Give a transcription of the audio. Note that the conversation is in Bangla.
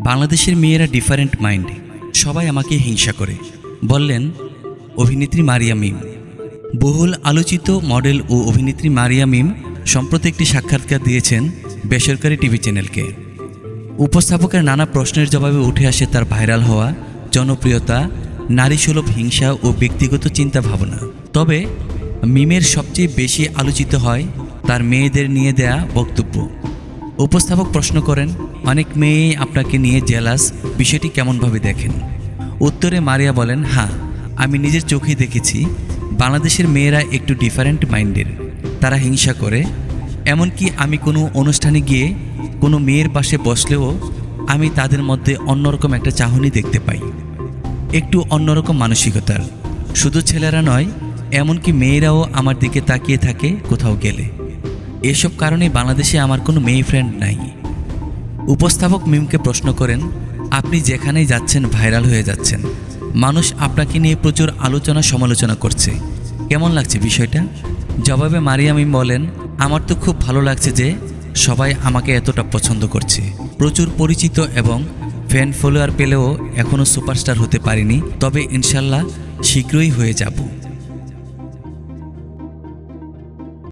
বাংলাদেশের মেয়েরা ডিফারেন্ট মাইন্ড, সবাই আমাকে হিংসা করে, বললেন অভিনেত্রী মারিয়া মিম। বহুল আলোচিত মডেল ও অভিনেত্রী মারিয়া মিম সম্প্রতি একটি সাক্ষাৎকার দিয়েছেন বেসরকারি টিভি চ্যানেলকে। উপস্থাপকের নানা প্রশ্নের জবাবে উঠে আসে তার ভাইরাল হওয়া জনপ্রিয়তা, নারীসুলভ হিংসা ও ব্যক্তিগত চিন্তা ভাবনা। তবে মিমের সবচেয়ে বেশি আলোচিত হয় তার মেয়েদের নিয়ে দেয়া বক্তব্য। উপস্থাপক প্রশ্ন করেন, অনেক মেয়েই আপনাকে নিয়ে জেলাস, বিষয়টি কেমনভাবে দেখেন? উত্তরে মারিয়া বলেন, হ্যাঁ, আমি নিজের চোখেই দেখেছি বাংলাদেশের মেয়েরা একটু ডিফারেন্ট মাইন্ডের, তারা হিংসা করে। এমনকি আমি কোনো অনুষ্ঠানে গিয়ে কোনো মেয়ের পাশে বসলেও আমি তাদের মধ্যে অন্যরকম একটা চাহনি দেখতে পাই, একটু অন্যরকম মানসিকতার। শুধু ছেলেরা নয়, এমনকি মেয়েরাও আমার দিকে তাকিয়ে থাকে কোথাও গেলে। এসব কারণে বাংলাদেশে আমার কোনো মেয়ে ফ্রেন্ড নাই। উপস্থাপক মিমকে প্রশ্ন করেন, আপনি যেখানেই যাচ্ছেন ভাইরাল হয়ে যাচ্ছেন, মানুষ আপনাকে নিয়ে প্রচুর আলোচনা সমালোচনা করছে, কেমন লাগছে বিষয়টা? জবাবে মারিয়া মিম বলেন, আমার তো খুব ভালো লাগছে যে সবাই আমাকে এতটা পছন্দ করছে। প্রচুর পরিচিত এবং ফ্যান ফলোয়ার পেলেও এখনও সুপারস্টার হতে পারিনি, তবে ইনশাল্লাহ শীঘ্রই হয়ে যাব।